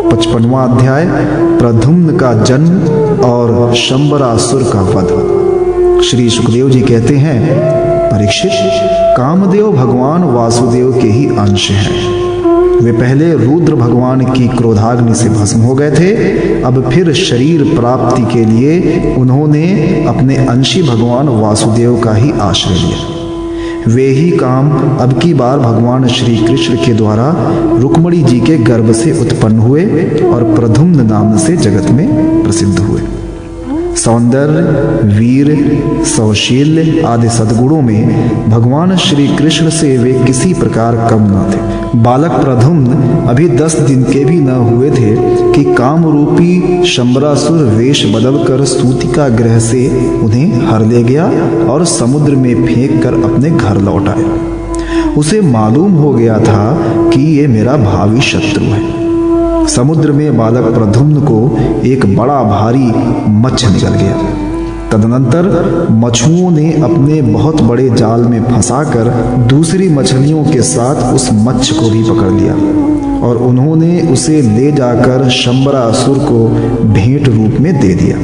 55वां अध्याय, प्रद्युम्न का जन्म और शंबरासुर का वध। श्री सुखदेव जी कहते हैं, परीक्षित, कामदेव भगवान वासुदेव के ही अंश हैं। वे पहले रुद्र भगवान की क्रोधाग्नि से भस्म हो गए थे, अब फिर शरीर प्राप्ति के लिए उन्होंने अपने अंशी भगवान वासुदेव का ही आश्रय लिया। वे ही काम अब की बार भगवान श्री कृष्ण के द्वारा रुक्मिणी जी के गर्भ से उत्पन्न हुए और प्रद्युम्न नाम से जगत में प्रसिद्ध हुए। सौंदर्य, वीर, सौशील्य आदि सद्गुणों में भगवान श्री कृष्ण से वे किसी प्रकार कम न थे। बालक प्रद्युम्न अभी 10 दिन के भी न हुए थे कि काम रूपी शंबरासुर वेश बदलकर सूतिका गृह से उन्हें हर ले गया और समुद्र में फेंक कर अपने घर लौट आया। उसे मालूम हो गया था कि ये मेरा भावी शत्रु है। समुद्र में बालक प्रद्युम्न को एक बड़ा भारी मत्स्य निकल गया। तदनंतर मछुओं ने अपने बहुत बड़े जाल में फंसाकर दूसरी मछलियों के साथ उस मत्स्य को भी पकड़ लिया और उन्होंने उसे ले जाकर शंबरासुर को भेंट रूप में दे दिया।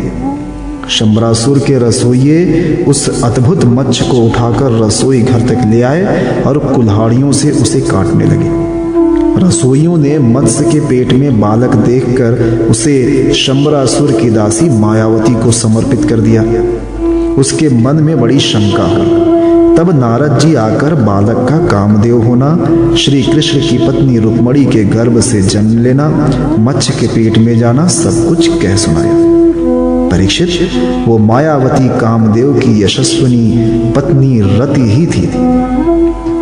शंबरासुर के रसोइये उस अद्भुत मत्स्य को उठाकर रसोई घर तक ले आए और कुल्हाड़ियों से उसे काटने लगे। रसोइयों ने मत्स्य के पेट में बालक देखकर उसे शंबरासुर की दासी मायावती को समर्पित कर दिया। उसके मन में बड़ी शंका हुई। तब नारद जी आकर बालक का कामदेव होना, श्री कृष्ण की पत्नी रुक्मिणी के गर्भ से जन्म लेना, मत्स्य के पेट में जाना सब कुछ कह सुनाया। परीक्षित, वो मायावती कामदेव की यशस्विनी पत्नी रति ही थी।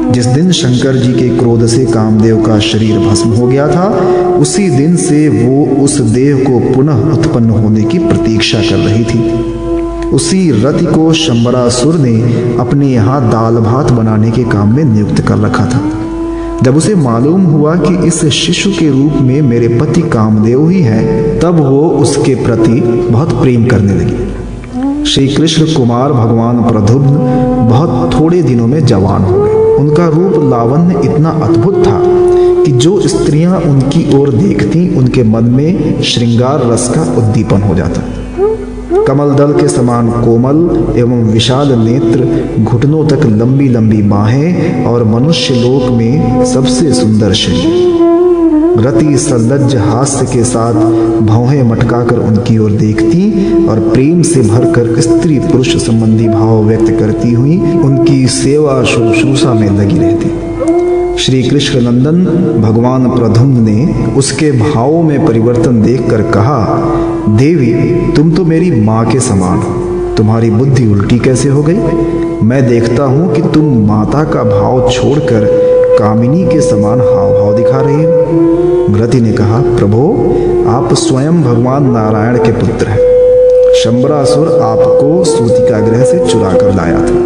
जिस दिन शंकर जी के क्रोध से कामदेव का शरीर भस्म हो गया था, उसी दिन से वो उस देह को पुनः उत्पन्न होने की प्रतीक्षा कर रही थी। उसी रति को शंबरासुर ने अपने यहाँ दाल भात बनाने के काम में नियुक्त कर रखा था। जब उसे मालूम हुआ कि इस शिशु के रूप में मेरे पति कामदेव ही हैं, तब वो उसके प्रति बहुत प्रेम करने लगी। श्री कृष्ण कुमार भगवान प्रद्युम्न बहुत थोड़े दिनों में जवान हो गए। उनका रूप लावण्य इतना अद्भुत था कि जो स्त्रियां उनकी ओर देखती, उनके मन में श्रृंगार रस का उद्दीपन हो जाता। कमल दल के समान कोमल एवं विशाल नेत्र, घुटनों तक लंबी लंबी बाहें और मनुष्य लोक में सबसे सुंदर शरीर। रति सलज्ज हास्य के साथ भौहें मटकाकर उनकी ओर देखती और प्रेम से भरकर स्त्री पुरुष संबंधी भाव व्यक्त करती हुई उनकी सेवा शुश्रूषा में लगी रहती। श्री कृष्ण नंदन भगवान प्रद्युम्न ने उसके भावों में परिवर्तन देखकर कहा, देवी, तुम तो मेरी माँ के समान हो, तुम्हारी बुद्धि उल्टी कैसे हो गई? मैं देखता हूँ कि तुम माता का भाव छोड़कर कामिनी के समान हाव भाव दिखा रही हो। रति ने कहा, प्रभो, आप स्वयं भगवान नारायण के पुत्र हैं। शंबरासुर आपको सूतिका गृह से चुरा कर लाया था।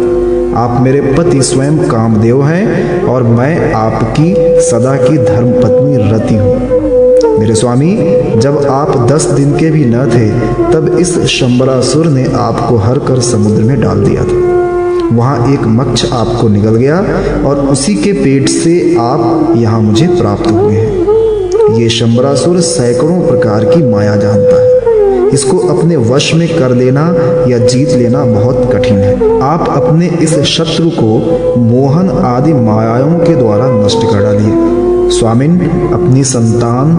आप मेरे पति स्वयं कामदेव हैं और मैं आपकी सदा की धर्मपत्नी रति हूँ। मेरे स्वामी, जब आप 10 दिन के भी न थे, तब इस शंबरासुर ने आपको हर कर समुद्र में डाल दिया था। वहाँ एक मत्स्य आपको निकल गया और उसी के पेट से आप यहाँ मुझे प्राप्त हुए हैं। ये शंबरासुर सैकड़ों प्रकार की माया जानता है। इसको अपने वश में कर लेना या जीत लेना बहुत कठिन है। आप अपने इस शत्रु को मोहन आदि मायाओं के द्वारा नष्ट कर डालिए। स्वामिन, अपनी संतान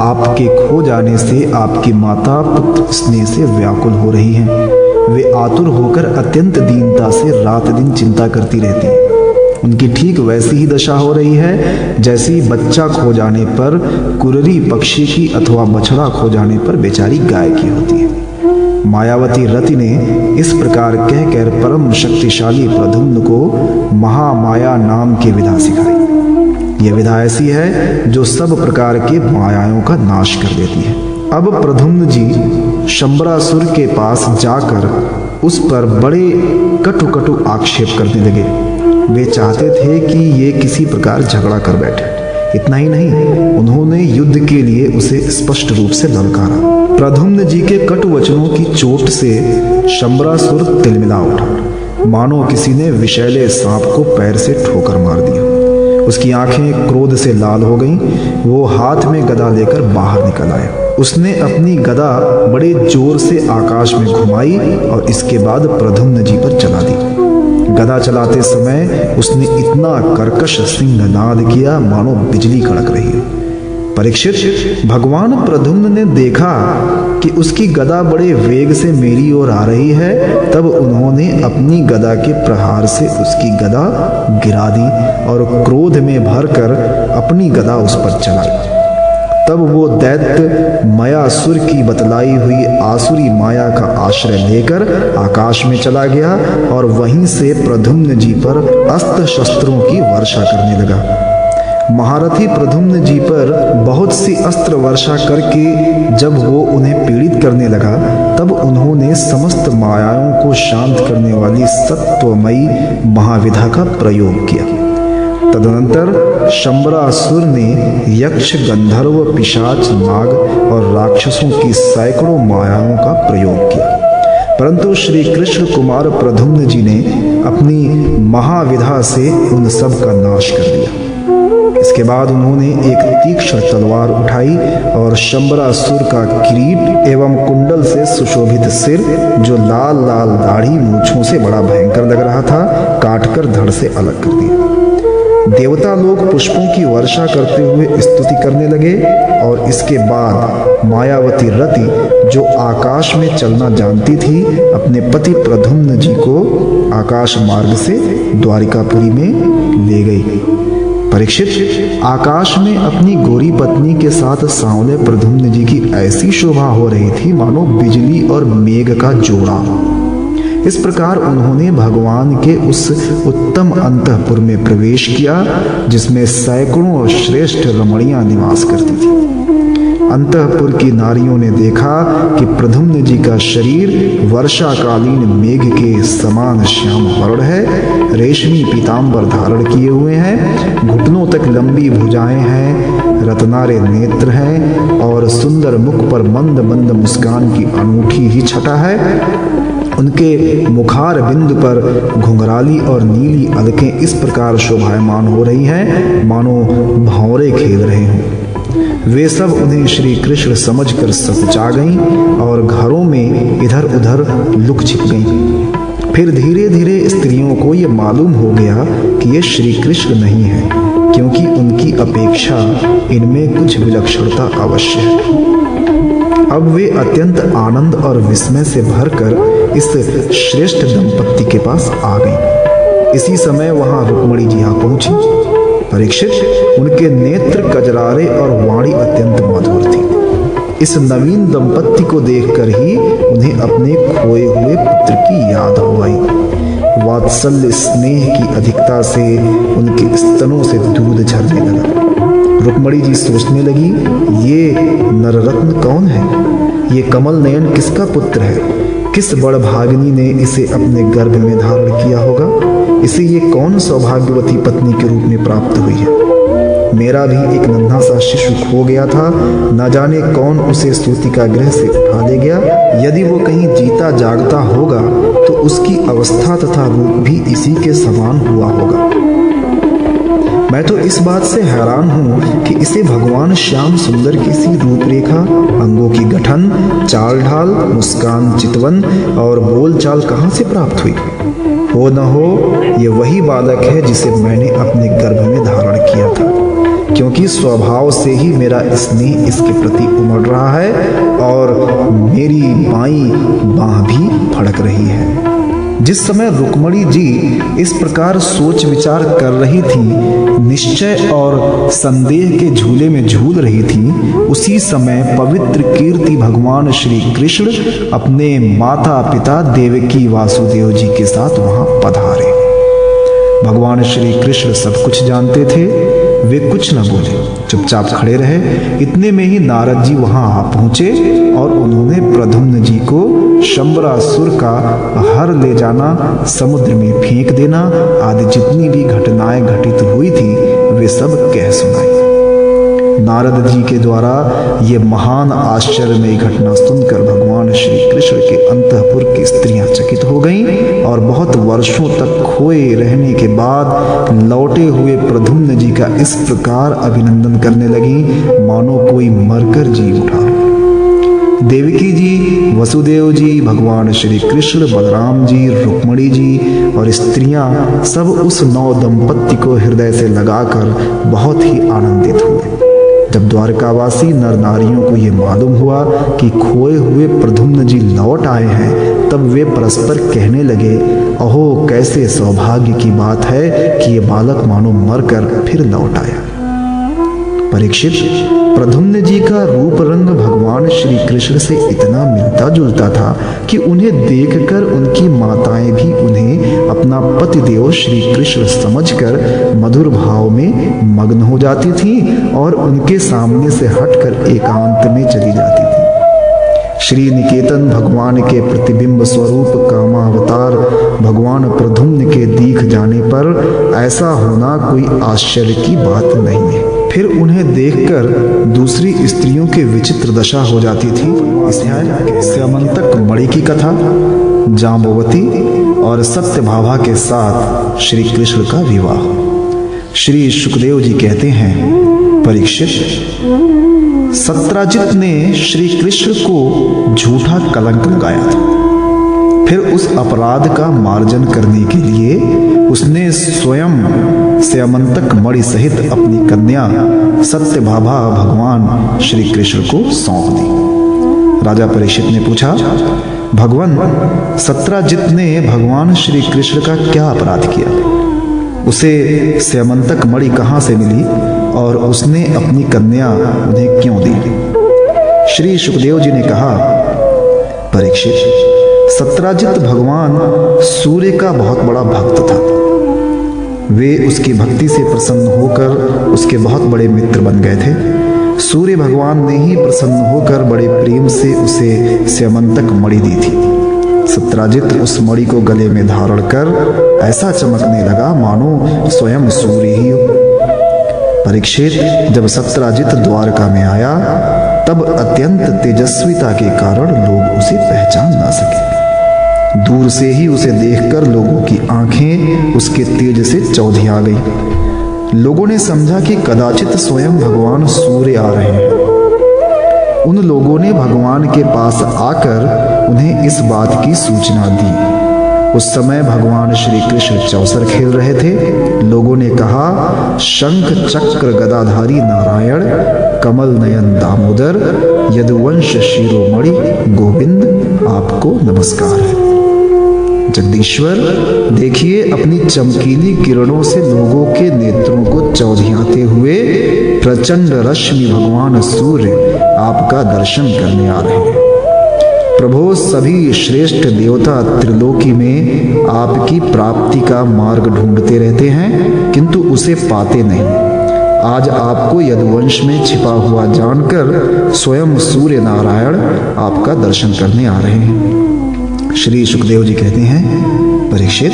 आपके खो जाने से आपकी माता पुत्र स्नेह से व्याकुल हो रही हैं। वे आतुर होकर अत्यंत दीनता से रात दिन चिंता करती रहती हैं। उनकी ठीक वैसी ही दशा हो रही है जैसी बच्चा खो जाने पर कुररी पक्षी की अथवा बछड़ा खो जाने पर बेचारी गाय की होती है। मायावती रति ने इस प्रकार कहकर परम शक्तिशाली प्रद्युम्न को महामाया नाम की विधा सिखाई। यह विधा ऐसी है जो सब प्रकार के मायाओं का नाश कर देती है। अब प्रद्युम्न जी शंबरासुर के पास जाकर उस पर बड़े कटु कटु आक्षेप करने लगे। वे चाहते थे कि ये किसी प्रकार झगड़ा कर बैठे। इतना ही नहीं, उन्होंने युद्ध के लिए उसे स्पष्ट रूप से ललकारा। प्रद्युम्न जी के कटु वचनों की चोट से शंबरासुर तिलमिला उठा, मानो किसी ने विषैले सांप को पैर से ठोकर मार दिया। उसकी आंखें क्रोध से लाल हो गईं। वो हाथ में गदा लेकर बाहर निकल आया। उसने अपनी गदा बड़े जोर से आकाश में घुमाई और इसके बाद प्रद्युम्न जी पर चला दी। गदा चलाते समय उसने इतना कर्कश सिंहनाद किया मानो बिजली कड़क रही हो। परीक्षित, भगवान प्रद्युम्न ने देखा कि उसकी गदा बड़े वेग से मेरी ओर आ रही है। तब उन्होंने अपनी गदा के प्रहार से उसकी गदा गिरा दी और क्रोध में भरकर अपनी गदा उस पर चलाई। तब वो दैत्य मयासुर की बतलाई हुई आसुरी माया का आश्रय लेकर आकाश में चला गया और वहीं से प्रद्युम्न जी पर अस्त्र शस्त्रों की वर्षा करने लगा। महारथी प्रद्युम्न जी पर बहुत सी अस्त्र वर्षा करके जब वो उन्हें पीड़ित करने लगा, तब उन्होंने समस्त मायाओं को शांत करने वाली सत्वमयी महाविधा का प्रयोग किया। तदनंतर शंबरासुर ने यक्ष, गंधर्व, पिशाच, नाग और राक्षसों की सैकड़ों मायाओं का प्रयोग किया, परंतु श्री कृष्ण कुमार प्रद्युम्न जी ने अपनी महाविधा से उन सब का नाश कर दिया। इसके बाद उन्होंने एक तीक्ष्ण तलवार उठाई और शंबरासुर का किरीट एवं कुंडल से सुशोभित सिर, जो लाल लाल दाढ़ी मूंछों से बड़ा भयंकर लग रहा था, काटकर धड़ से अलग कर दिया। देवता लोग पुष्पों की वर्षा करते हुए स्तुति करने लगे और इसके बाद मायावती रति, जो आकाश में चलना जानती थी, अपने पति प्रद्युम्न जी को आकाश मार्ग से द्वारिकापुरी में ले गई। परीक्षित, आकाश में अपनी गोरी पत्नी के साथ सांवले प्रद्युम्न जी की ऐसी शोभा हो रही थी मानो बिजली और मेघ का जोड़ा। इस प्रकार उन्होंने भगवान के उस उत्तम अंतःपुर में प्रवेश किया जिसमें सैकड़ों श्रेष्ठ रमणियां निवास करती थी। अंतःपुर की नारियों ने देखा कि प्रद्युम्न जी का शरीर वर्षाकालीन मेघ के समान श्याम वर्ण है, रेशमी पीतांबर धारण किए हुए हैं, घुटनों तक लंबी भुजाएं हैं, रत्नारे नेत्र हैं और सुंदर मुख पर मंद मंद मुस्कान की अनूठी ही छटा है। उनके मुखार बिंदु पर घुंघराली और नीली अलकें इस प्रकार शोभायमान हो रही हैं मानो भंवरे खेल रहे हों। वे सब उन्हें श्री कृष्ण समझकर सकुचा गईं और घरों में इधर उधर लुक छिप गईं। फिर धीरे धीरे स्त्रियों को ये मालूम हो गया कि ये श्री कृष्ण नहीं है, क्योंकि उनकी अपेक्षा इनमें कुछ विलक्षणता अवश्य है। अब वे अत्यंत आनंद और विस्मय से भरकर इस श्रेष्ठ दंपत्ति के पास आ गईं। इसी समय वहां रुक्मणी जी आ पहुंची। परीक्षित, उनके नेत्र कजरारे और वाणी अत्यंत मधुर थी। इस नवीन दंपत्ति को देखकर ही उन्हें अपने खोए हुए पुत्र की याद हो आई। वात्सल्य स्नेह की अधिकता से उनके स्तनों से दूध झरने लगा। रुक्मणी जी सोचने लगी, ये नररत्न कौन है? ये कमल नयन किसका पुत्र है? किस बड़भागिनी ने इसे अपने गर्भ में धारण किया होगा? इसे ये कौन सौभाग्यवती पत्नी के रूप में प्राप्त हुई है? मेरा भी एक नन्हा सा शिशु खो गया था, न जाने कौन उसे सूतिका गृह से उठा ले गया। यदि वो कहीं जीता जागता होगा तो उसकी अवस्था तथा रूप भी इसी के समान हुआ होगा। मैं तो इस बात से हैरान हूँ कि इसे भगवान श्याम सुंदर की सी रूपरेखा, अंगों की गठन, चाल ढाल, मुस्कान, चितवन और बोलचाल कहाँ से प्राप्त हुई? हो न हो ये वही बालक है जिसे मैंने अपने गर्भ में धारण किया था, क्योंकि स्वभाव से ही मेरा स्नेह इसके प्रति उमड़ रहा है और मेरी बाईं बांह भी फड़क रही है। जिस समय रुक्मणी जी इस प्रकार सोच विचार कर रही थी, निश्चय और संदेह के झूले में झूल रही थी, उसी समय पवित्र कीर्ति भगवान श्री कृष्ण अपने माता पिता देवकी वासुदेव जी के साथ वहां पधारे। भगवान श्री कृष्ण सब कुछ जानते थे, वे कुछ न बोले, चुपचाप खड़े रहे। इतने में ही नारद जी वहां आ पहुंचे और उन्होंने प्रद्युम्न जी को शंबरासुर का हर ले जाना, समुद्र में फेंक देना आदि जितनी भी घटनाएं घटित हुई थी वे सब कह सुनाई। नारद जी के द्वारा ये महान आश्चर्यमयी घटना सुनकर भगवान श्री कृष्ण के अंतःपुर की स्त्रियां चकित हो गईं और बहुत वर्षों तक खोए रहने के बाद लौटे हुए प्रद्युम्न जी का इस प्रकार अभिनंदन करने लगी मानो कोई मरकर जी उठा। देवकी जी, वसुदेव जी, भगवान श्री कृष्ण, बलराम जी, रुक्मणी जी और स्त्रियां सब उस नौ दंपत्ति को हृदय से लगाकर बहुत ही आनंदित हुए। जब द्वारकावासी नर नारियों को ये मालूम हुआ कि खोए हुए प्रद्युम्न जी लौट आए हैं, तब वे परस्पर कहने लगे, अहो कैसे सौभाग्य की बात है कि ये बालक मानो मरकर फिर लौट आया। परीक्षित, प्रद्युम्न जी का रूप रंग भगवान श्री कृष्ण से इतना मिलता जुलता था कि उन्हें देखकर उनकी माताएं भी उन्हें अपना पतिदेव श्री कृष्ण समझकर मधुर भाव में मग्न हो जाती थीं और उनके सामने से हटकर एकांत में चली जाती थी। श्री निकेतन भगवान के प्रतिबिंब स्वरूप कामावतार भगवान प्रद्युम्न के दीख जाने पर ऐसा होना कोई आश्चर्य की बात नहीं है। फिर उन्हें देखकर दूसरी स्त्रियों की विचित्र दशा हो जाती थी। इसलिए स्यमंतक मणि की कथा, जांबवती और सत्यभामा के साथ श्री कृष्ण का विवाह। श्री सुखदेव जी कहते हैं, परीक्षित, सत्राजित ने श्री कृष्ण को झूठा कलंक लगाया था। फिर उस अपराध का मार्जन करने के लिए उसने स्वयं स्यमंतक मणि सहित अपनी कन्या सत्यभामा भगवान श्री कृष्ण को सौंप दी। राजा परीक्षित ने पूछा, भगवान, सत्राजित ने भगवान श्री कृष्ण का क्या अपराध किया? उसे स्यमंतक मणि कहां से मिली और उसने अपनी कन्या उन्हें क्यों दी? श्री सुखदेव जी ने कहा, परीक्षित, सत्राजित भगवान सूर्य का बहुत बड़ा भक्त था। वे उसकी भक्ति से प्रसन्न होकर उसके बहुत बड़े मित्र बन गए थे। सूर्य भगवान ने ही प्रसन्न होकर बड़े प्रेम से उसे स्यमंतक मणि दी थी। सत्राजित उस मणि को गले में धारण कर ऐसा चमकने लगा मानो स्वयं सूर्य ही हो। परीक्षित, जब सत्राजित द्वारका में आया तब अत्यंत तेजस्विता के कारण लोग उसे पहचान ना सके। दूर से ही उसे देखकर लोगों की आंखें उसके तेज से चौधिया गई। लोगों ने समझा कि कदाचित स्वयं भगवान सूर्य आ रहे हैं। उन लोगों ने भगवान के पास आकर उन्हें इस बात की सूचना दी। उस समय भगवान श्री कृष्ण चौसर खेल रहे थे। लोगों ने कहा, शंख चक्र गदाधारी नारायण, कमल नयन दामोदर, यदुवंश शिरोमणि गोविंद, आपको नमस्कार है। जगदीश्वर, देखिए अपनी चमकीली किरणों से लोगों के नेत्रों को चौधियाते हुए प्रचंड रश्मि भगवान सूर्य आपका दर्शन करने आ रहे हैं। प्रभो, सभी श्रेष्ठ देवता त्रिलोकी में आपकी प्राप्ति का मार्ग ढूंढते रहते हैं किंतु उसे पाते नहीं। आज आपको यदुवंश में छिपा हुआ जानकर स्वयं सूर्य नारायण आपका दर्शन करने आ रहे हैं। श्री सुखदेव जी कहते हैं, परीक्षित,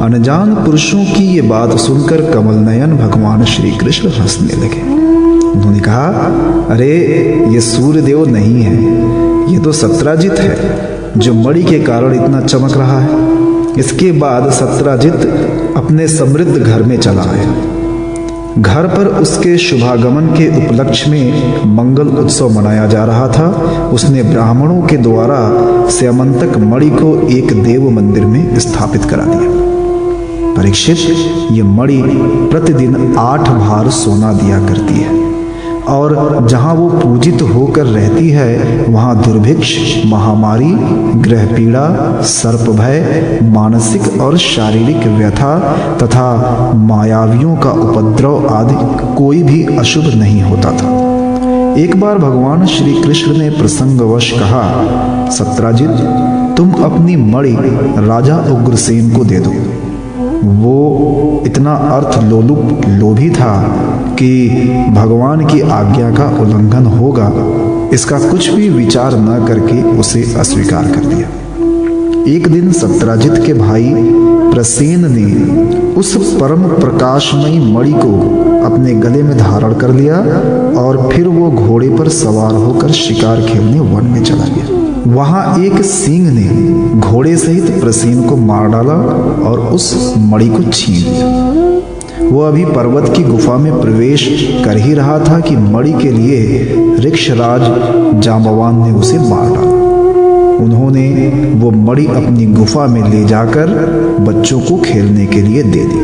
अनजान पुरुषों की ये बात सुनकर कमल नयन भगवान श्री कृष्ण हंसने लगे। उन्होंने कहा, अरे ये सूर्यदेव नहीं है, ये तो सत्राजित है जो मणि के कारण इतना चमक रहा है। इसके बाद सत्राजित अपने समृद्ध घर में चला आया। घर पर उसके शुभागमन के उपलक्ष्य में मंगल उत्सव मनाया जा रहा था। उसने ब्राह्मणों के द्वारा स्यमंतक मणि को एक देव मंदिर में स्थापित करा दिया। परीक्षित, ये मणि प्रतिदिन 8 भार सोना दिया करती है और जहाँ वो पूजित होकर रहती है वहाँ दुर्भिक्ष, महामारी, ग्रह पीड़ा, सर्प भय, मानसिक और शारीरिक व्यथा तथा मायावियों का उपद्रव आदि कोई भी अशुभ नहीं होता था। एक बार भगवान श्री कृष्ण ने प्रसंगवश कहा, सत्राजित, तुम अपनी मणि राजा उग्रसेन को दे दो। वो इतना अर्थ लोभी था कि भगवान की आज्ञा का उल्लंघन होगा, इसका कुछ भी विचार न करके उसे अस्वीकार कर दिया। एक दिन सत्राजित के भाई प्रसेन ने उस परम प्रकाशमयी मणि को अपने गले में धारण कर लिया और फिर वो घोड़े पर सवार होकर शिकार खेलने वन में चला गया। वहां एक सिंह ने घोड़े सहित प्रसेन को मार डाला और उस मणि को छीन लिया। वो अभी पर्वत की गुफा में प्रवेश कर ही रहा था कि मणि के लिए ऋक्षराज जांबवान ने उसे मार डाला। उन्होंने वो मणि अपनी गुफा में ले जाकर बच्चों को खेलने के लिए दे दी।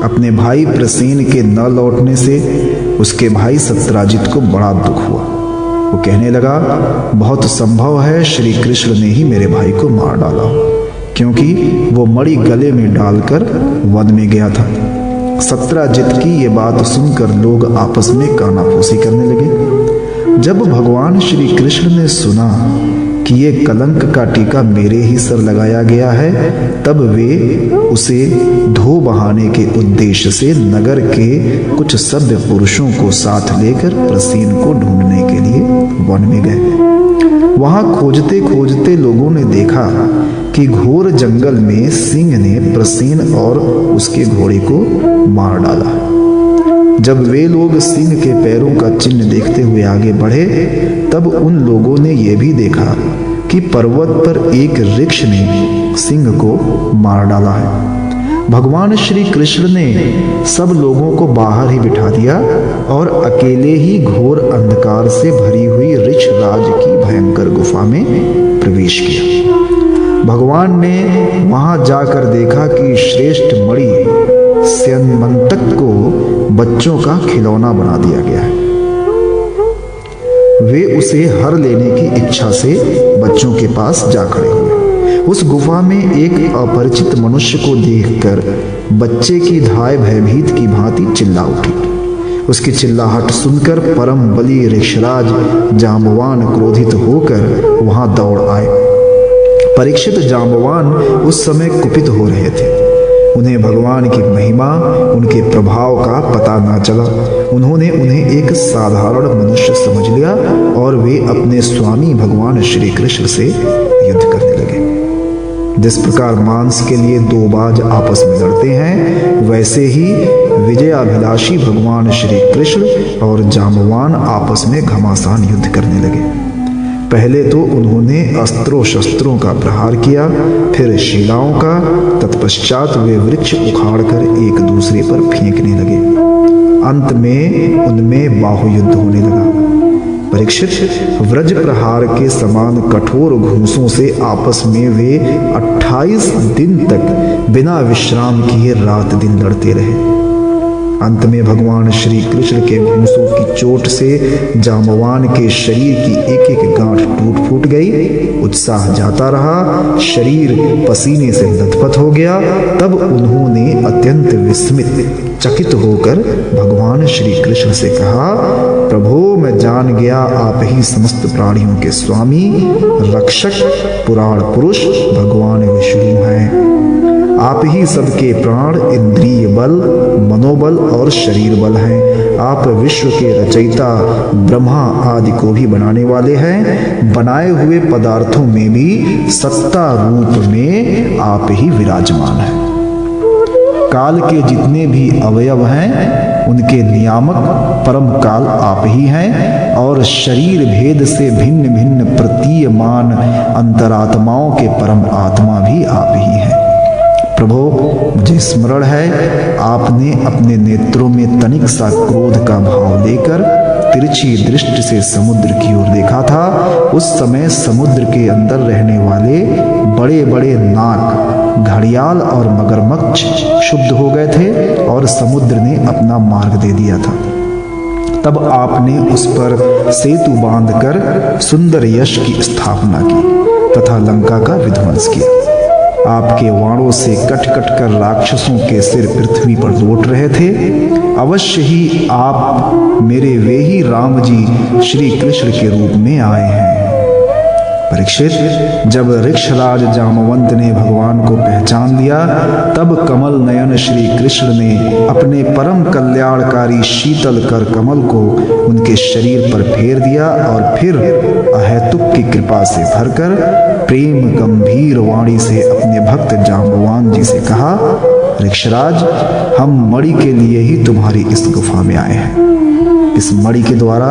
अपने भाई प्रसेन के न लौटने से उसके भाई सत्यराजित को बड़ा दुख हुआ। वो कहने लगा, बहुत संभव है श्री कृष्ण ने ही मेरे भाई को मार डाला, क्योंकि वो मणि गले में डालकर वन में गया था। सत्यराजित की ये बात सुनकर लोग आपस में कानाफूसी करने लगे। जब भगवान श्री कृष्ण ने सुना कि ये कलंक का टीका मेरे ही सर लगाया गया है, तब वे उसे धो बहाने के उद्देश्य से नगर के कुछ सभ्य पुरुषों को साथ लेकर प्रसेन को ढूंढने के लिए वन में गए। वहां खोजते खोजते लोगों ने देखा कि घोर जंगल में सिंह ने प्रसेन और उसके घोड़े को मार डाला। जब वे लोग सिंह के पैरों का चिन्ह देखते हुए आगे बढ़े, तब उन लोगों ने यह भी देखा कि पर्वत पर एक वृक्ष ने सिंह को मार डाला है। भगवान श्री कृष्ण ने सब लोगों को बाहर ही बिठा दिया और अकेले ही घोर अंधकार से भरी हुई ऋक्षराज की भयंकर गुफा में प्रवेश किया। भगवान ने वहां जाकर देखा कि श्रेष्ठ मणि स्यन्मंतक को बच्चों का खिलौना बना दिया गया है। वे उसे हर लेने की इच्छा से बच्चों के पास जा खड़े हुए। उस गुफा में एक अपरिचित मनुष्य को देखकर बच्चे की धाय भयभीत की भांति चिल्ला उठी। उसकी चिल्लाहट सुनकर परम बली ऋक्षराज जांबवान क्रोधित होकर वहां दौड़ आए। परीक्षित जांबवान उस समय कुपित हो रहे थे। उन्हें भगवान की महिमा, उनके प्रभाव का पता न चला। उन्होंने उन्हें एक साधारण मनुष्य समझ लिया और वे अपने स्वामी भगवान श्री कृष्ण से युद्ध करने लगे। जिस प्रकार मांस के लिए दो बाज आपस में लड़ते हैं, वैसे ही विजयाभिलाषी भगवान श्री कृष्ण और जांबवान आपस में घमासान युद्ध करने लगे। पहले तो उन्होंने अस्त्रों शस्त्रों का प्रहार किया, फिर शिलाओं का, तत्पश्चात वे वृक्ष उखाड़कर एक दूसरे पर फेंकने लगे। अंत में उनमें बाहुयुद्ध होने लगा। परीक्षित, व्रज प्रहार के समान कठोर घूंसों से आपस में वे 28 दिन तक बिना विश्राम किए रात दिन लड़ते रहे। अंत में भगवान श्री कृष्ण के घूंसों की चोट से जांबवान के शरीर की एक एक गांठ टूट फूट गई। उत्साह जाता रहा, शरीर पसीने से लथपथ हो गया। तब उन्होंने अत्यंत विस्मित, चकित होकर भगवान श्री कृष्ण से कहा, प्रभो, मैं जान गया आप ही समस्त प्राणियों के स्वामी, रक्षक, पुराण पुरुष भगवान विष्णु हैं। आप ही सबके प्राण, इंद्रिय बल, मनोबल और शरीर बल हैं। आप विश्व के रचयिता, ब्रह्मा आदि को भी बनाने वाले हैं। बनाए हुए पदार्थों में भी सत्ता रूप में आप ही विराजमान हैं। काल के जितने भी अवयव हैं, उनके नियामक परम काल आप ही हैं और शरीर भेद से भिन्न भिन्न प्रतीयमान अंतरात्माओं के परम आत्मा भी आप ही हैं। प्रभो, मुझे स्मरण है आपने अपने नेत्रों में तनिक सा क्रोध का भाव लेकर तिरछी दृष्टि से समुद्र की ओर देखा था। उस समय समुद्र के अंदर रहने वाले बड़े बड़े नाग, घड़ियाल और मगरमच्छ क्षुब्ध हो गए थे और समुद्र ने अपना मार्ग दे दिया था। तब आपने उस पर सेतु बांधकर सुंदर यश की स्थापना की तथा लंका का विध्वंस किया। आपके वाणों से कट कट कर राक्षसों के सिर पृथ्वी पर लौट रहे थे। अवश्य ही आप मेरे वे ही राम जी श्री कृष्ण के रूप में आए हैं। परीक्षित, जब ऋक्षराज जामवंत ने भगवान को पहचान लिया, तब कमल नयन श्री कृष्ण ने अपने परम कल्याणकारी शीतल कर कमल को उनके शरीर पर फेर दिया और फिर अहेतुक की कृपा से भरकर प्रेम गंभीर वाणी से अपने भक्त जाम्बवान जी से कहा, ऋक्षराज, हम मणि के लिए ही तुम्हारी इस गुफा में आए हैं। इस मणि के द्वारा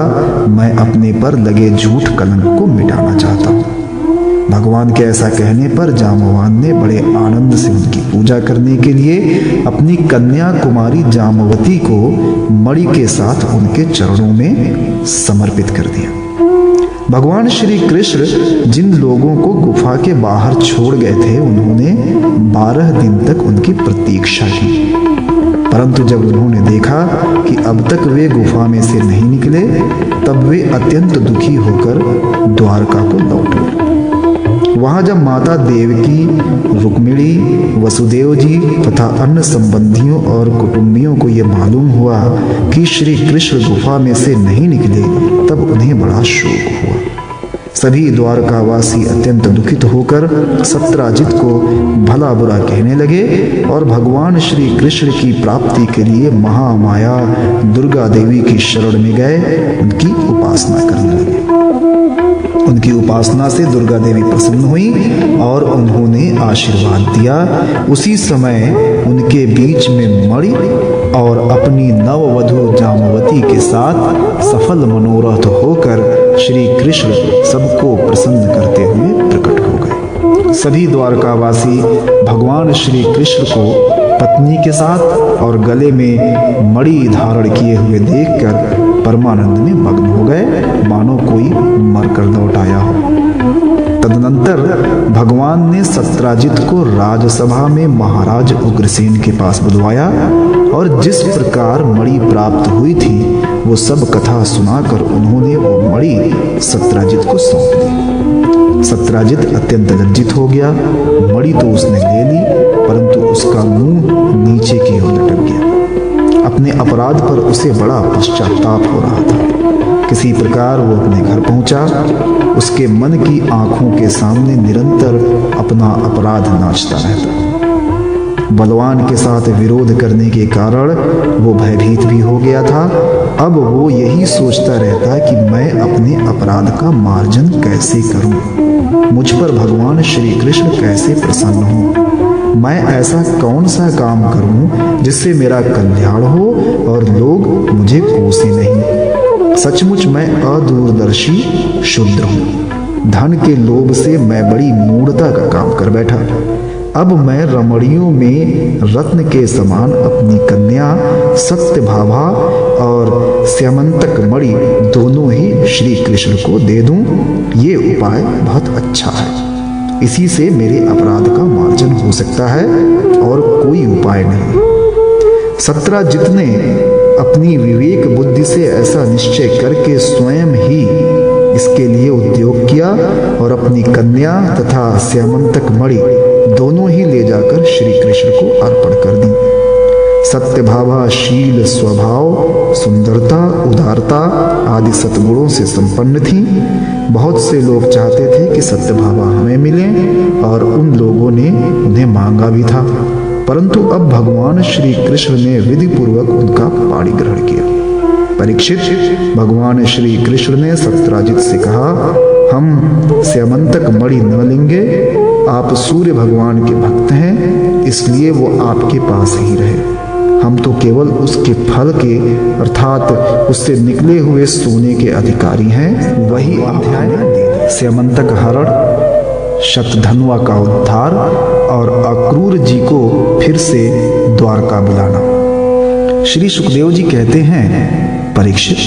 मैं अपने पर लगे झूठ कलंक को मिटाना चाहता हूँ। भगवान के ऐसा कहने पर जाम्बवान ने बड़े आनंद से उनकी पूजा करने के लिए अपनी कन्या कुमारी जाम्बवती को मणि के साथ उनके चरणों में समर्पित कर दिया। भगवान श्री कृष्ण जिन लोगों को गुफा के बाहर छोड़ गए थे, उन्होंने 12 दिन तक उनकी प्रतीक्षा की, परंतु जब उन्होंने देखा कि अब तक वे गुफा में से नहीं निकले, तब वे अत्यंत दुखी होकर द्वारका को लौट गए। वहां जब माता देवकी, रुक्मिणी, वसुदेव जी तथा अन्य संबंधियों और कुटुंबियों को यह मालूम हुआ कि श्री कृष्ण गुफा में से नहीं निकले, तब उन्हें बड़ा शोक हुआ। सभी द्वारकावासी अत्यंत दुखित होकर सत्राजित को भला बुरा कहने लगे और भगवान श्री कृष्ण की प्राप्ति के लिए महामाया दुर्गा देवी की शरण में गए, उनकी उपासना करने लगे। उनकी उपासना से दुर्गा देवी प्रसन्न हुई और उन्होंने आशीर्वाद दिया। उसी समय उनके बीच में मणि और अपनी नववधू जाम्बवती के साथ सफल मनोरथ होकर श्री कृष्ण सबको प्रसन्न करते हुए प्रकट हो गए। सभी द्वारकावासी भगवान श्री कृष्ण को पत्नी के साथ और गले में मणि धारण किए हुए देखकर परमानंद में मग्न हो गए, मानो कोई मरकर लौट आया हो। तदनंतर भगवान ने सत्राजित को राजसभा में महाराज उग्रसेन के पास बुलवाया और जिस प्रकार मणि प्राप्त हुई थी वो सब कथा सुनाकर उन्होंने वो मणि सत्राजित को सौंप दी। सत्राजित अत्यंत लज्जित हो गया। मणि तो उसने ले ली, परंतु उसका मुंह नीचे की ओर लटक गया। अपने अपराध पर उसे बड़ा पश्चाताप हो रहा था। किसी प्रकार वो अपने घर पहुंचा। उसके मन की आंखों के सामने निरंतर अपना अपराध नाचता रहता। बलवान के साथ विरोध करने के कारण वो भयभीत भी हो गया था। अब वो यही सोचता रहता कि मैं अपने अपराध का मार्जन कैसे करूं, मुझ पर भगवान श्री कृष्ण कैसे प्रसन्न हो, मैं ऐसा कौन सा काम करूं जिससे मेरा कल्याण हो और लोग मुझे कोसे नहीं। सचमुच मैं अदूरदर्शी शूद्र हूं। धन के लोभ से मैं बड़ी मूढ़ता का काम कर बैठा। अब मैं रमणियों में रत्न के समान अपनी कन्या सत्यभामा और स्यमंतक मणि दोनों ही श्री कृष्ण को दे दूं, ये उपाय बहुत अच्छा है। इसी से मेरे अपराध का मार्जन हो सकता है और कोई उपाय नहीं। सत्राजित ने अपनी विवेक बुद्धि से ऐसा निश्चय करके स्वयं ही इसके लिए उद्योग किया और अपनी कन्या तथा स्यमंतक मणि दोनों ही ले जाकर श्री कृष्ण को अर्पण कर दी। सत्यभामा शील, स्वभाव, सुंदरता, उदारता आदि सद्गुणों से संपन्न थी। बहुत से लोग चाहते थे कि सत्यभामा हमें मिले और उन लोगों ने उन्हें मांगा भी था, परंतु अब भगवान श्री कृष्ण ने विधि पूर्वक उनका पाणी ग्रहण किया। परीक्षित, भगवान श्री कृष्ण ने सत्राजित से कहा, हम स्यमंतक मणि न लेंगे। आप सूर्य भगवान के भक्त हैं, इसलिए वो आपके पास ही रहे। हम तो केवल उसके फल के अर्थात उससे निकले हुए सोने के अधिकारी हैं। वही अध्याय स्यमंतक हरण, शतधन्वा का उद्धार और अक्रूर जी को फिर से द्वारका बुलाना। श्री सुखदेव जी कहते हैं, परीक्षित,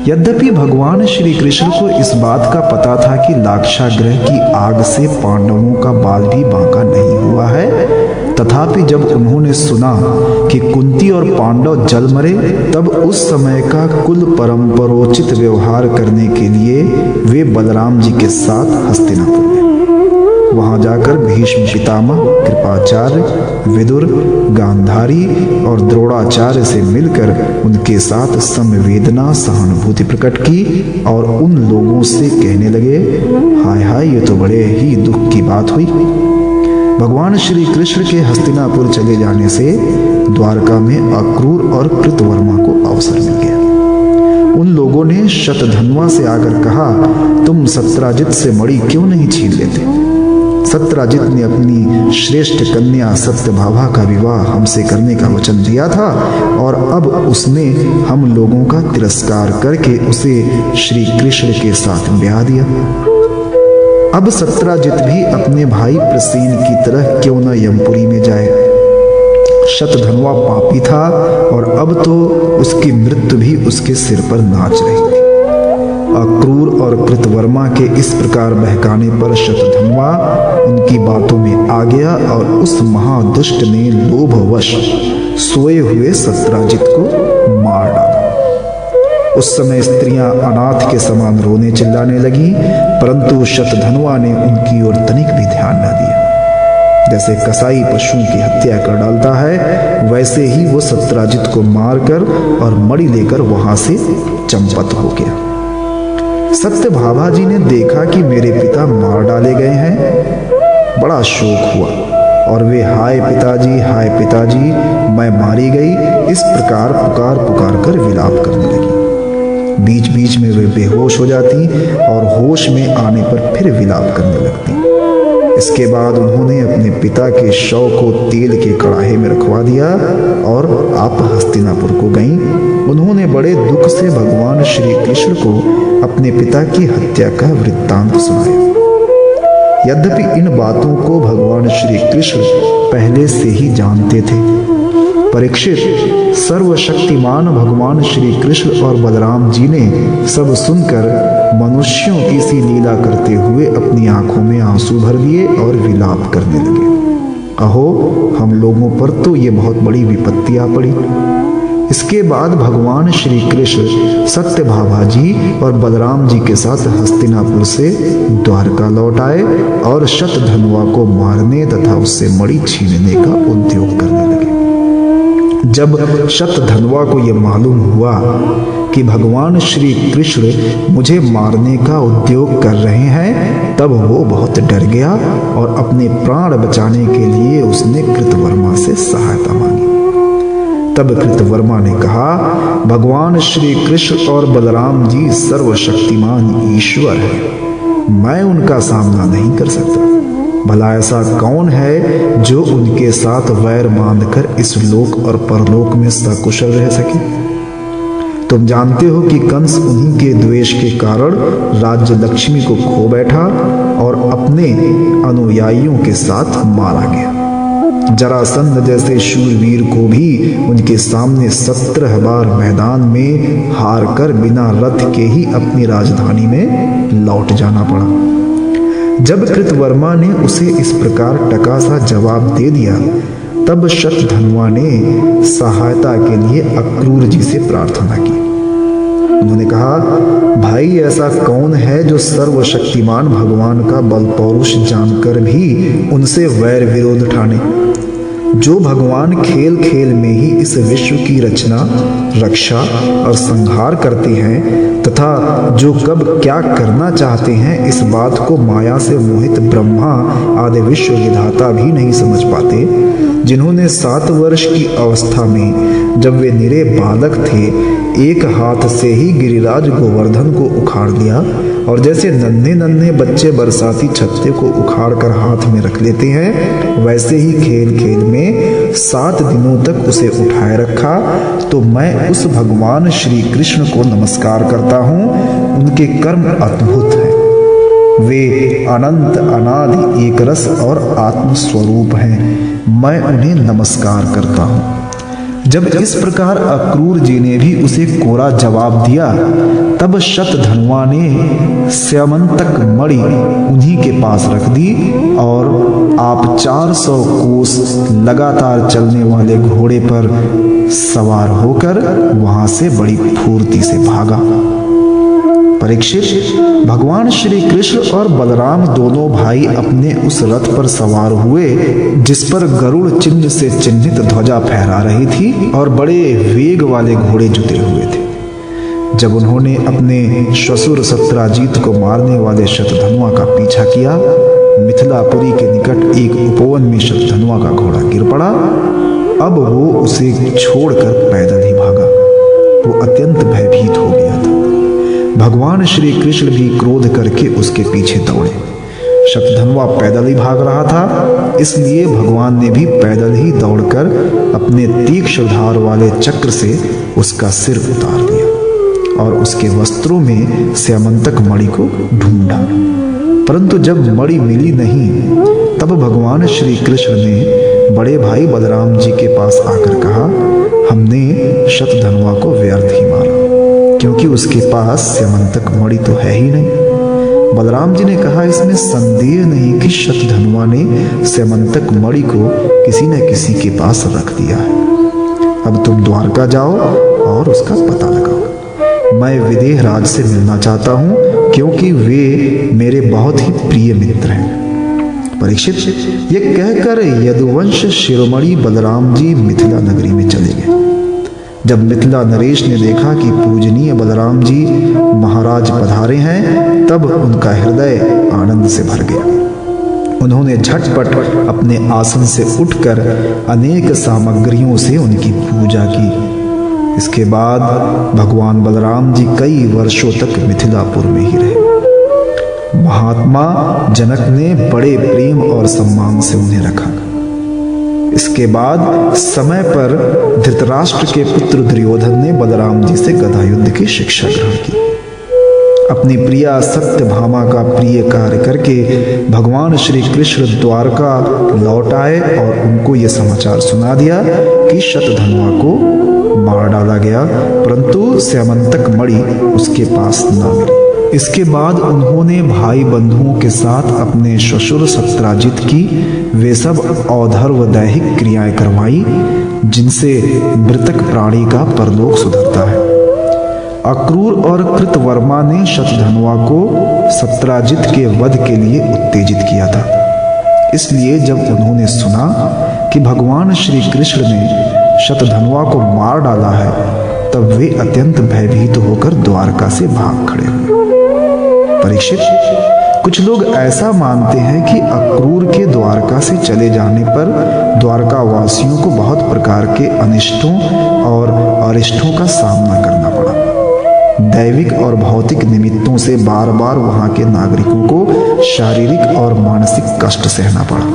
यद्यपि भगवान श्री कृष्ण को इस बात का पता था कि लाक्षागृह की आग से पांडवों का बाल भी बांका नहीं हुआ है, तथापि जब उन्होंने सुना कि कुंती और पांडव जल मरे, तब उस समय का कुल परंपरोचित व्यवहार करने के लिए वे बलराम जी के साथ हस्तिनापुर गए। वहां जाकर भीष्म पितामह, कृपाचार्य, विदुर, गांधारी और द्रोणाचार्य से मिलकर उनके साथ समवेदना सहानुभूति प्रकट की और उन लोगों से कहने लगे, हाय हाय, ये तो बड़े ही दुख की बात हुई। भगवान श्री कृष्ण के हस्तिनापुर चले जाने से द्वारका में अक्रूर और कृतवर्मा को अवसर मिल गया। उन लोगों ने शतधन्वा से आकर कहा, तुम सत्राजित से मणि क्यों नहीं छीन लेते? सत्राजित ने अपनी श्रेष्ठ कन्या सत्यभामा का विवाह हमसे करने का वचन दिया था और अब उसने हम लोगों का तिरस्कार करके उसे श्री कृष्ण के साथ ब्याह दिया। अब सत्राजित भी अपने भाई प्रसेन की तरह क्यों न यमपुरी में जाए। शतधन्वा पापी था और अब तो उसकी मृत्यु भी उसके सिर पर नाच रही थी। अक्रूर और कृतवर्मा के इस प्रकार बहकाने पर शतधन्वा उनकी बातों में आ गया और उस महादुष्ट ने लोभवश सोए हुए सत्राजित को मार डाला। उस समय स्त्रियां अनाथ के समान रोने चिल्लाने लगी, परंतु शतधन्वा ने उनकी ओर तनिक भी ध्यान न दिया। जैसे कसाई पशुओं की हत्या कर डालता है, वैसे ही वो सत्राजित को मारकर और मणि लेकर वहां से चंपत हो गया। सत्यभामा जी ने देखा कि मेरे पिता मार डाले गए हैं। बड़ा शोक हुआ और वे हाय पिताजी, मैं मारी गई, इस प्रकार पुकार पुकार कर विलाप करने लगी। बीच बीच में वे बेहोश हो जाती और होश में आने पर फिर विलाप करने लगती। इसके बाद उन्होंने अपने पिता के शव को तेल के कड़ाहे में रखवा दिया और आप हस्तिनापुर को गईं। उन्होंने बड़े दुख से भगवान श्री कृष्ण को अपने पिता की हत्या का वृत्तांत सुनाया। यद्यपि इन बातों को भगवान श्री कृष्ण पहले से ही जानते थे। परीक्षित, सर्वशक्तिमान भगवान श्री कृष्ण और बलराम जी ने सब सुनकर मनुष्यों की सी लीला करते हुए अपनी आंखों में आंसू भर दिए और विलाप करने लगे। अहो, हम लोगों पर तो ये बहुत बड़ी विपत्ति आ पड़ी। इसके बाद भगवान श्री कृष्ण सत्यभामा जी और बलराम जी के साथ हस्तिनापुर से द्वारका लौट आए और शतधन्वा को मारने तथा उससे मणि छीनने का उद्योग करने लगे। जब शतधन्वा को यह मालूम हुआ कि भगवान श्री कृष्ण मुझे मारने का उद्योग कर रहे हैं, तब वो बहुत डर गया और अपने प्राण बचाने के लिए उसने कृतवर्मा से सहायता मांगी। तब कृतवर्मा ने कहा, भगवान श्री कृष्ण और बलराम जी सर्वशक्तिमान ईश्वर हैं, मैं उनका सामना नहीं कर सकता। भला ऐसा कौन है जो उनके साथ वैर बांधकर इस लोक और परलोक में सकुशल रह सके? तुम जानते हो कि कंस उन्हीं के द्वेष के कारण राज्य लक्ष्मी को खो बैठा और अपने अनुयायियों के साथ मारा गया। जरासंध जैसे शूरवीर को भी उनके सामने 17 बार मैदान में हार कर बिना रथ के ही अपनी राजधानी में लौट जाना पड़ा। जब कृतवर्मा ने उसे इस प्रकार टका सा जवाब दे दिया, तब शतधन्वा ने सहायता के लिए अक्रूर जी से प्रार्थना की। उन्होंने कहा, भाई, ऐसा कौन है जो सर्वशक्तिमान भगवान का बल पौरुष जानकर भी उनसे वैर विरोध ठाने? जो भगवान खेल खेल में ही इस विश्व की रचना, रक्षा और संहार करते हैं तथा जो कब क्या करना चाहते हैं इस बात को माया से मोहित ब्रह्मा आदि विश्व विधाता भी नहीं समझ पाते, जिन्होंने 7 वर्ष की अवस्था में जब वे निरे बालक थे, एक हाथ से ही गिरिराज गोवर्धन को उखाड़ दिया और जैसे नन्हे नन्हे बच्चे बरसाती छत्ते को उखाड़ कर हाथ में रख लेते हैं, वैसे ही खेल खेल में 7 दिनों तक उसे उठाए रखा। तो मैं उस भगवान श्री कृष्ण को नमस्कार करता हूँ। उनके कर्म अद्भुत हैं। वे अनंत अनादि एक रस और आत्म स्वरूप हैं। मैं उन्हें नमस्कार करता हूँ। जब इस प्रकार अक्रूर जी ने भी उसे कोरा जवाब दिया, तब शतधन्वा ने स्यमंतक मणि उन्हीं के पास रख दी और आप 400 कोस लगातार चलने वाले घोड़े पर सवार होकर वहां से बड़ी फुर्ती से भागा। परीक्षित, भगवान श्री कृष्ण और बलराम दोनों भाई अपने उस रथ पर सवार हुए जिस पर गरुड़ चिन्ह से चिन्हित ध्वजा फहरा रही थी और बड़े वेग वाले घोड़े जुटे हुए थे। जब उन्होंने अपने श्वशुर सत्राजित को मारने वाले शतधनुआ का पीछा किया, मिथिलापुरी के निकट एक उपवन में शतधनुआ का घोड़ा गिर पड़ा। अब वो उसे छोड़कर पैदल ही भागा। वो अत्यंत भयभीत हो गया था। भगवान श्री कृष्ण भी क्रोध करके उसके पीछे दौड़े। शतधनुआ पैदल ही भाग रहा था, इसलिए भगवान ने भी पैदल ही दौड़कर अपने तीक्ष्ण धार वाले चक्र से उसका सिर उतार दिया और उसके वस्त्रों में स्यमंतक मणि को ढूंढा। परंतु जब मणि मिली नहीं, तब भगवान श्री कृष्ण ने बड़े भाई बलराम जी के पास आकर कहा, हमने शतधनुआ को व्यर्थ ही मारा, क्योंकि उसके पास स्यमंतक मणि तो है ही नहीं। बलराम जी ने कहा, इसमें संदेह नहीं कि शतधनुआ ने स्यमंतक मणि को किसी न किसी के पास रख दिया है। अब तुम द्वारका जाओ और उसका पता लगाओ। मैं विदेह राज से मिलना चाहता हूं, क्योंकि वे मेरे बहुत ही प्रिय मित्र हैं। परीक्षित, ये कहकर यदुवंश शिरोमणि बलराम जी मिथिला नगरी में चले गए। जब मिथिला नरेश ने देखा कि पूजनीय बलराम जी महाराज पधारे हैं, तब उनका हृदय आनंद से भर गया। उन्होंने झटपट अपने आसन से उठकर अनेक सामग्रियों से उनकी पूजा की। इसके बाद भगवान बलराम जी कई वर्षों तक मिथिलापुर में ही रहे। महात्मा जनक ने बड़े प्रेम और सम्मान से उन्हें रखा। इसके बाद समय पर धृतराष्ट्र के पुत्र दुर्योधन ने बलराम जी से गदा युद्ध की शिक्षा ग्रहण की। अपनी प्रिया सत्यभामा का प्रिय कार्य करके भगवान श्री कृष्ण द्वारका लौट आए और उनको यह समाचार सुना दिया कि शतधनुआ को मार डाला गया, परंतु स्यमंतक मणि उसके पास न मिली। इसके बाद उन्होंने भाई बंधुओं के साथ अपने श्वशुर सत्राजित की वे सब औधर्व दैहिक क्रियाएं करवाई, जिनसे मृतक प्राणी का परलोक सुधरता है। अक्रूर और कृतवर्मा ने शतधनुआ को सत्राजित के वध के लिए उत्तेजित किया था। इसलिए जब उन्होंने सुना कि भगवान श्री कृष्ण ने शतधनुआ को मार डाला है, तब वे अत्यंत भयभीत होकर द्वारका से भाग खड़े हुए। परीक्षित, कुछ लोग ऐसा मानते हैं कि अक्रूर के द्वारका से चले जाने पर द्वारका वासियों को बहुत प्रकार के अनिष्टों और अरिष्टों का सामना करना पड़ा। दैविक और भौतिक निमित्तों से बार बार वहां के नागरिकों को शारीरिक और मानसिक कष्ट सहना पड़ा।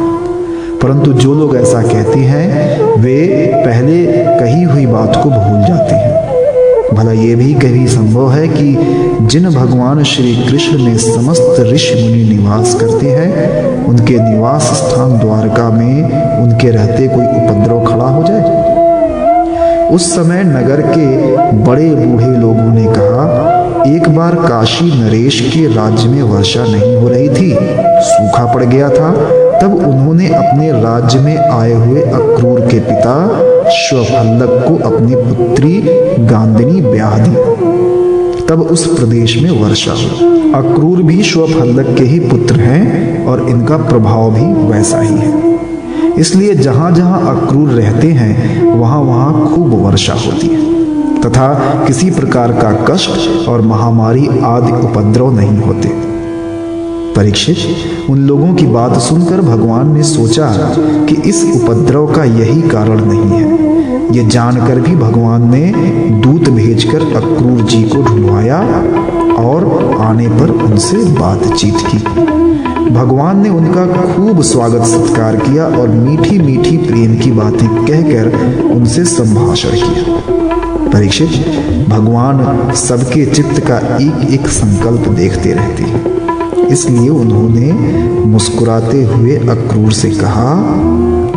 परंतु जो लोग ऐसा कहते हैं, वे पहले कही हुई बात को भूल जाते हैं। भला ये भी कभी संभव है कि जिन भगवान श्री कृष्ण में समस्त ऋषि मुनि निवास करते हैं, उनके निवास स्थान द्वारका में उनके रहते कोई उपद्रव खड़ा हो जाए? उस समय नगर के बड़े बूढ़े लोगों ने कहा, एक बार काशी नरेश के राज्य में वर्षा नहीं हो रही थी, सूखा पड़ गया था। तब उन्होंने अपने राज्य में आए हुए अक्रूर के पिता श्वफल्लक को अपनी पुत्री गांधिनी ब्याह दी। तब उस प्रदेश में वर्षा हुई। अक्रूर भी श्वफल्लक के ही पुत्र हैं और इनका प्रभाव भी वैसा ही है। इसलिए जहां जहां अक्रूर रहते हैं, वहां वहां खूब वर्षा होती है तथा किसी प्रकार का कष्ट और महामारी आदि उपद्रव नहीं होते। परीक्षित, उन लोगों की बात सुनकर भगवान ने सोचा कि इस उपद्रव का यही कारण नहीं है। ये जानकर भी भगवान ने दूत भेजकर अक्रूर जी को ढूंढवाया और आने पर उनसे बातचीत की। भगवान ने उनका खूब स्वागत सत्कार किया और मीठी मीठी प्रेम की बातें कहकर उनसे संभाषण किया। परीक्षित, भगवान सबके चित्त का एक एक संकल्प देखते रहते हैं। इसलिए उन्होंने मुस्कुराते हुए अक्रूर से कहा,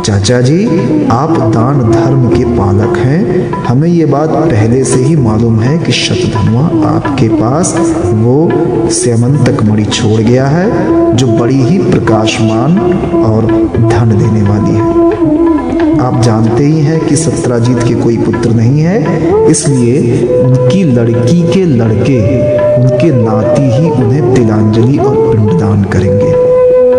चाचा जी, आप दान धर्म के पालक हैं। हमें ये बात पहले से ही मालूम है कि शतधनुआ आपके पास वो स्यमंतक मणि छोड़ गया है, जो बड़ी ही प्रकाशमान और धन देने वाली है। आप जानते ही हैं कि सत्राजीत के कोई पुत्र नहीं है, इसलिए उनकी लड़की के लड़के, उनके नाती ही उन्हें तिलांजलि और पिंडदान करेंगे,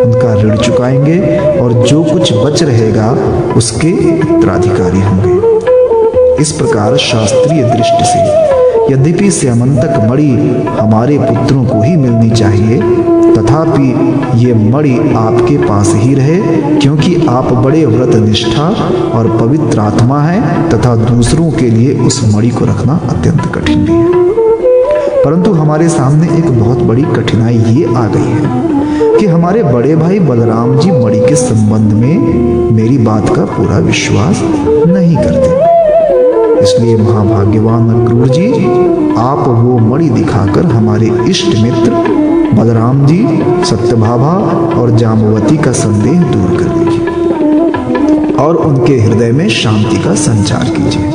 उनका ऋण चुकाएंगे और जो कुछ बच रहेगा उसके उत्तराधिकारी होंगे। इस प्रकार शास्त्रीय दृष्टि से यद्यपि स्यमंतक मणि हमारे पुत्रों को ही मिलनी चाहिए, तथापि ये मणि आपके पास ही रहे, क्योंकि आप बड़े व्रत निष्ठा और पवित्र आत्मा हैं तथा दूसरों के लिए उस मणि को रखना अत्यंत कठिन भी है। परंतु हमारे सामने एक बहुत बड़ी कठिनाई ये आ गई है कि हमारे बड़े भाई बलराम जी मणि के संबंध में मेरी बात का पूरा विश्वास नहीं करते। इसलिए महाभाग्यवान अक्रूर जी, आप वो मणि दिखाकर हमारे इष्ट मित्र बलराम जी, सत्यभामा और जाम्बवती का संदेह दूर कर दीजिए और उनके हृदय में शांति का संचार कीजिए।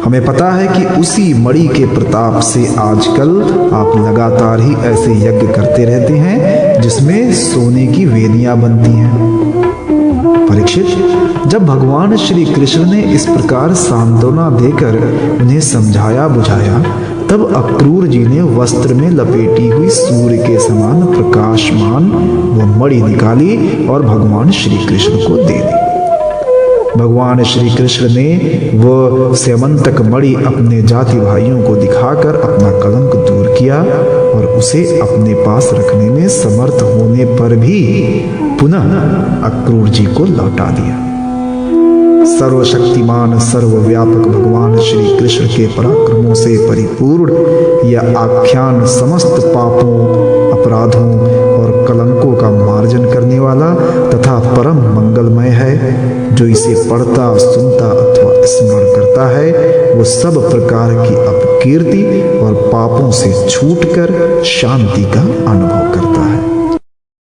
हमें पता है कि उसी मणि के प्रताप से आजकल आप लगातार ही ऐसे यज्ञ करते रहते हैं जिसमें सोने की वेदियां बनती हैं। परीक्षित, जब भगवान श्री कृष्ण ने इस प्रकार सांत्वना देकर उन्हें समझाया बुझाया, तब अक्रूर जी ने वस्त्र में लपेटी हुई सूर्य के समान प्रकाशमान वो मणि निकाली और भगवान श्री कृष्ण को दे दी। भगवान श्री कृष्ण ने वह स्यमंतक मणि अपने जाति भाइयों को दिखाकर अपना कलंक दूर किया और उसे अपने पास रखने में समर्थ होने पर भी पुनः अक्रूर जी को लौटा दिया। सर्वशक्तिमान सर्वव्यापक भगवान श्री कृष्ण के पराक्रमों से परिपूर्ण यह आख्यान समस्त पापों, अपराधों और कलंकों का मार्जन करने वाला तथा परम मंगलमय है। जो इसे पढ़ता, सुनता अथवा स्मरण करता है वो सब प्रकार की अपकीर्ति और पापों से छूटकर शांति का अनुभव करता है।